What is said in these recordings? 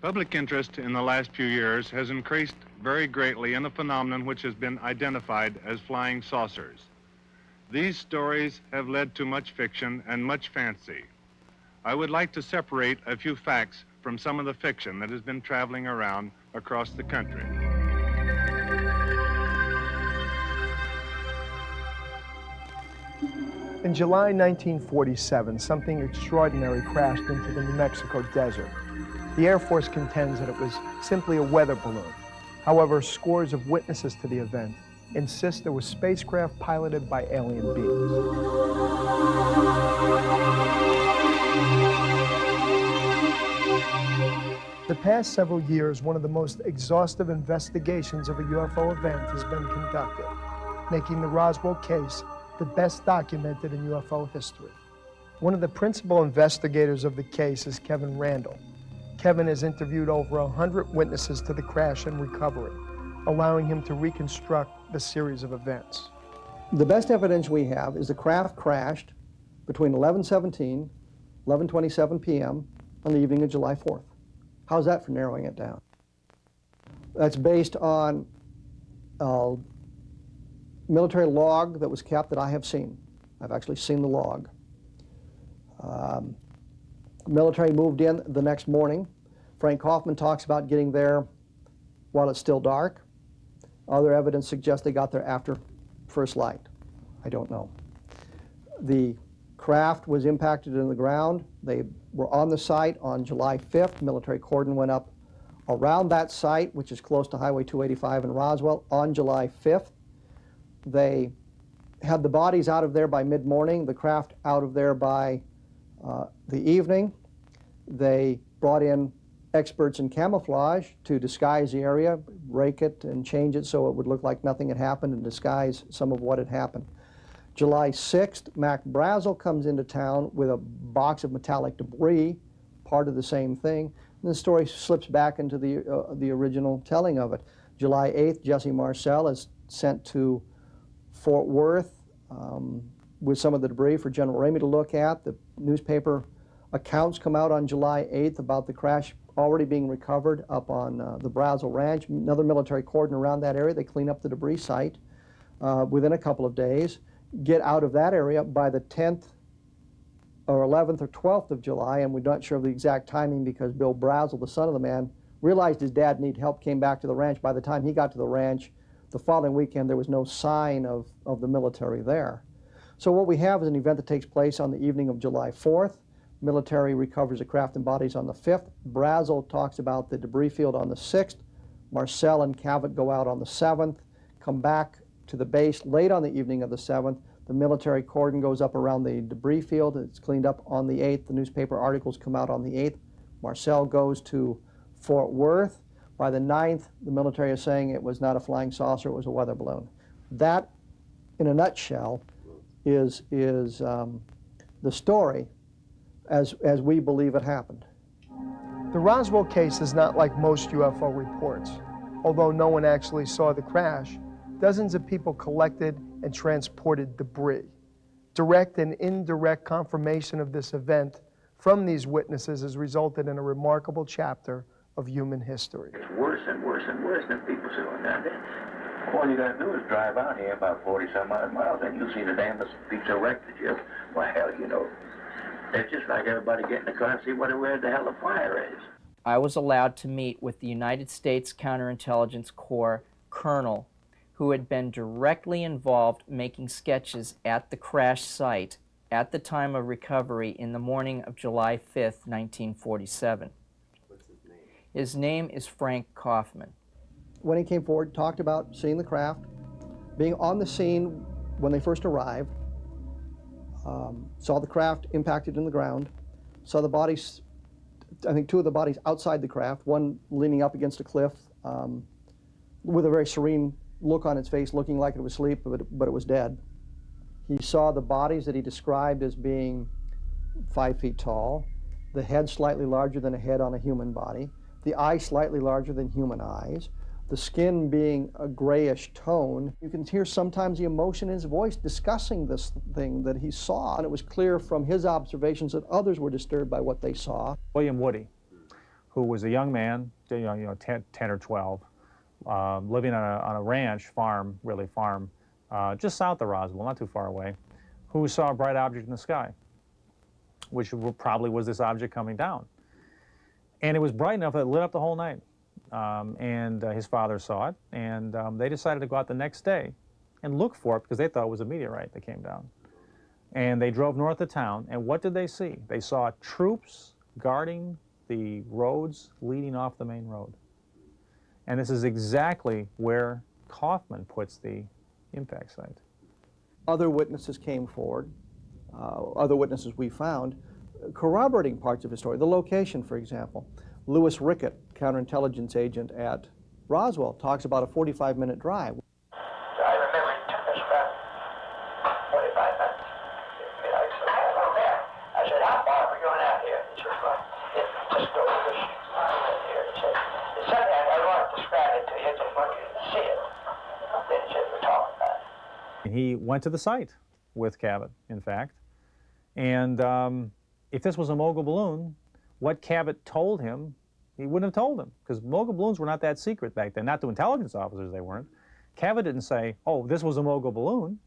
Public interest in the last few years has increased very greatly in a phenomenon which has been identified as flying saucers. These stories have led to much fiction and much fancy. I would like to separate a few facts from some of the fiction that has been traveling around across the country. In July 1947, something extraordinary crashed into the New Mexico desert. The Air Force contends that it was simply a weather balloon. However, scores of witnesses to the event insist it was spacecraft piloted by alien beings. The past several years, one of the most exhaustive investigations of a UFO event has been conducted, making the Roswell case the best documented in UFO history. One of the principal investigators of the case is Kevin Randall. Kevin has interviewed over 100 witnesses to the crash and recovery, allowing him to reconstruct the series of events. The best evidence we have is the craft crashed between 11:17, 11:27 p.m. on the evening of July 4th. How's that for narrowing it down? That's based on a military log that was kept that I have seen. I've actually seen the log. Military moved in the next morning. Frank Kaufman talks about getting there while it's still dark. Other evidence suggests they got there after first light. I don't know. The craft was impacted in the ground. They were on the site on July 5th. Military cordon went up around that site, which is close to Highway 285 in Roswell, on July 5th. They had the bodies out of there by mid-morning, the craft out of there by the evening. They brought in experts in camouflage to disguise the area, rake it and change it so it would look like nothing had happened and disguise some of what had happened. July 6th, Mac Brazel comes into town with a box of metallic debris, part of the same thing. And the story slips back into the original telling of it. July 8th, Jesse Marcel is sent to Fort Worth with some of the debris for General Ramey to look at. The newspaper accounts come out on July 8th about the crash already being recovered up on the Brazel Ranch. Another military cordon around that area. They clean up the debris site within a couple of days. Get out of that area by the 10th or 11th or 12th of July, and we're not sure of the exact timing because Bill Brazel, the son of the man, realized his dad needed help, came back to the ranch. By the time he got to the ranch, the following weekend, there was no sign of the military there. So what we have is an event that takes place on the evening of July 4th. Military recovers the craft and bodies on the 5th. Brazel talks about the debris field on the 6th. Marcel and Cavett go out on the 7th, come back to the base late on the evening of the 7th. The military cordon goes up around the debris field. It's cleaned up on the 8th. The newspaper articles come out on the 8th. Marcel goes to Fort Worth. By the 9th, the military is saying it was not a flying saucer, it was a weather balloon. That, in a nutshell, is the story as we believe it happened. The Roswell case is not like most UFO reports. Although no one actually saw the crash, dozens of people collected and transported debris. Direct and indirect confirmation of this event from these witnesses has resulted in a remarkable chapter of human history. It's worse and worse and worse than people say. All you gotta do is drive out here about 40-some odd miles and you'll see the damnest piece of wreck that you, well, hell, you know. It's just like everybody get in the car and see where the hell the fire is. I was allowed to meet with the United States Counterintelligence Corps colonel who had been directly involved making sketches at the crash site at the time of recovery in the morning of July 5th, 1947. What's his name? His name is Frank Kaufman. When he came forward, talked about seeing the craft, being on the scene when they first arrived, saw the craft impacted in the ground, saw the bodies, I think two of the bodies outside the craft, one leaning up against a cliff with a very serene look on its face, looking like it was asleep, but it was dead. He saw the bodies that he described as being 5 feet tall, the head slightly larger than a head on a human body, the eyes slightly larger than human eyes, the skin being a grayish tone. You can hear sometimes the emotion in his voice discussing this thing that he saw, and it was clear from his observations that others were disturbed by what they saw. William Woody, who was a young man, 10 or 12, living on a ranch farm, just south of Roswell, not too far away, who saw a bright object in the sky, which probably was this object coming down. And it was bright enough that it lit up the whole night. His father saw it, and they decided to go out the next day and look for it because they thought it was a meteorite that came down. And they drove north of town, and what did they see? They saw troops guarding the roads leading off the main road. And this is exactly where Kaufman puts the impact site. Other witnesses came forward, other witnesses we found, corroborating parts of his story. The location, for example. Lewis Rickett, counterintelligence agent at Roswell, talks about a 45-minute drive. I remember it took us about 45 minutes. I said, I said, how far are we going out here? He said, well, just over this line right here. He said, it's something I want to describe it to you, just want you to see it. Then he said, we're talking about it. He went to the site with Cabot, in fact, and if this was a mogul balloon, what Cabot told him, he wouldn't have told him, because mogul balloons were not that secret back then. Not to intelligence officers, they weren't. Cabot didn't say, oh, this was a mogul balloon.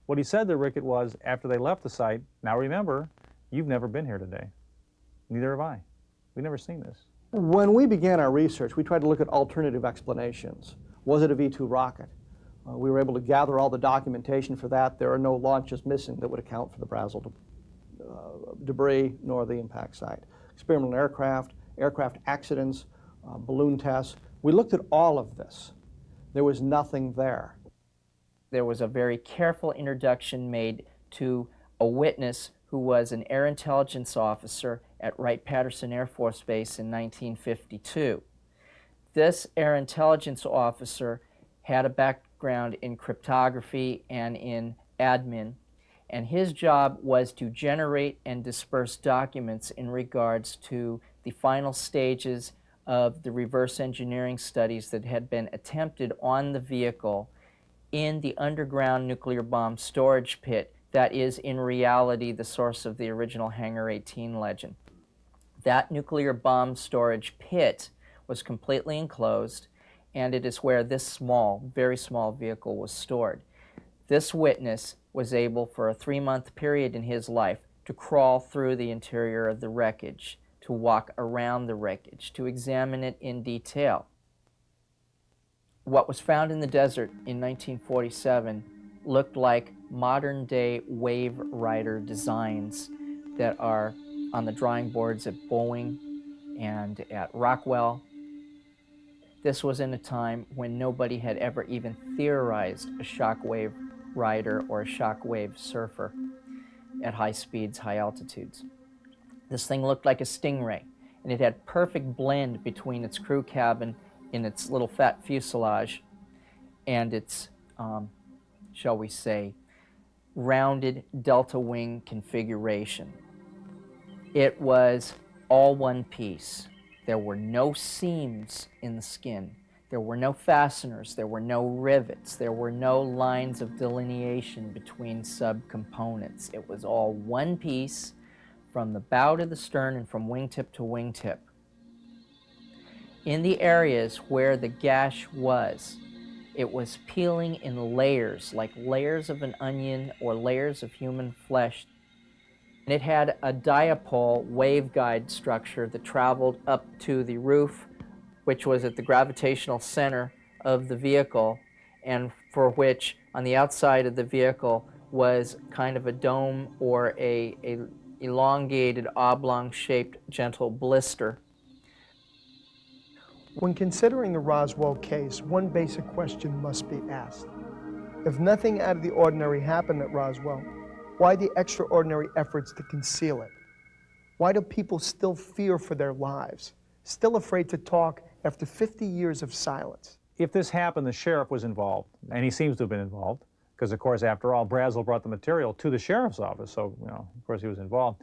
What he said to Rickett was, after they left the site, now remember, you've never been here today. Neither have I. We've never seen this. When we began our research, we tried to look at alternative explanations. Was it a V-2 rocket? We were able to gather all the documentation for that. There are no launches missing that would account for the Brazel debris nor the impact site. Experimental aircraft, aircraft accidents, balloon tests. We looked at all of this. There was nothing there. There was a very careful introduction made to a witness who was an air intelligence officer at Wright-Patterson Air Force Base in 1952. This air intelligence officer had a background in cryptography and in admin, and his job was to generate and disperse documents in regards to the final stages of the reverse engineering studies that had been attempted on the vehicle in the underground nuclear bomb storage pit that is in reality the source of the original Hangar 18 legend. That nuclear bomb storage pit was completely enclosed, and it is where this small, very small vehicle was stored. This witness was able, for a 3-month period in his life, to crawl through the interior of the wreckage, to walk around the wreckage, to examine it in detail. What was found in the desert in 1947 looked like modern-day wave rider designs that are on the drawing boards at Boeing and at Rockwell. This was in a time when nobody had ever even theorized a shockwave rider or a shockwave surfer at high speeds, high altitudes. This thing looked like a Stingray, and it had perfect blend between its crew cabin in its little fat fuselage and its, shall we say, rounded delta wing configuration. It was all one piece. There were no seams in the skin. There were no fasteners. There were no rivets. There were no lines of delineation between subcomponents. It was all one piece from the bow to the stern and from wingtip to wingtip. In the areas where the gash was, it was peeling in layers, like layers of an onion or layers of human flesh. And it had a dipole waveguide structure that traveled up to the roof, which was at the gravitational center of the vehicle, and for which on the outside of the vehicle was kind of a dome or a elongated oblong-shaped gentle blister. When considering the Roswell case, one basic question must be asked. If nothing out of the ordinary happened at Roswell, why the extraordinary efforts to conceal it? Why do people still fear for their lives, still afraid to talk after 50 years of silence? If this happened, the sheriff was involved, and he seems to have been involved, because of course, after all, Brazel brought the material to the sheriff's office, so of course he was involved.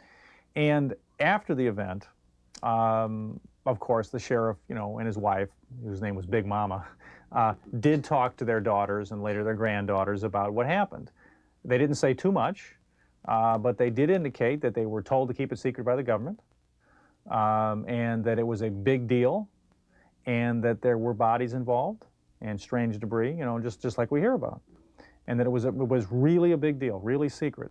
And after the event, of course, the sheriff, and his wife, whose name was Big Mama, did talk to their daughters and later their granddaughters about what happened. They didn't say too much, but they did indicate that they were told to keep it secret by the government, and that it was a big deal, and that there were bodies involved and strange debris, you know, just like we hear about, and that it was really a big deal, really secret.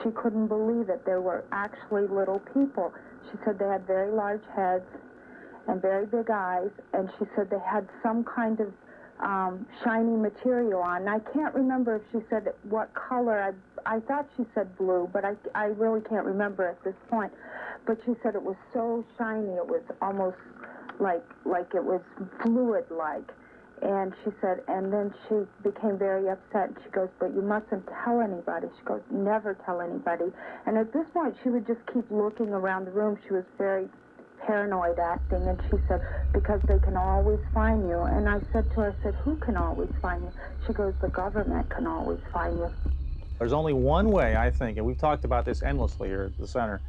She couldn't believe it. There were actually little people. She said they had very large heads and very big eyes, and she said they had some kind of shiny material on. And I can't remember if she said what color. I thought she said blue, but I really can't remember at this point. But she said it was so shiny, it was almost like it was fluid-like. And she said, and then she became very upset. She goes, but you mustn't tell anybody. She goes, never tell anybody. And at this point, she would just keep looking around the room. She was very paranoid acting. And she said, because they can always find you. And I said to her, I said, who can always find you? She goes, the government can always find you. There's only one way, I think, and we've talked about this endlessly here at the center,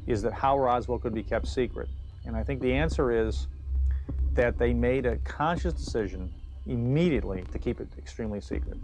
is that how Roswell could be kept secret. And I think the answer is that they made a conscious decision immediately to keep it extremely secret.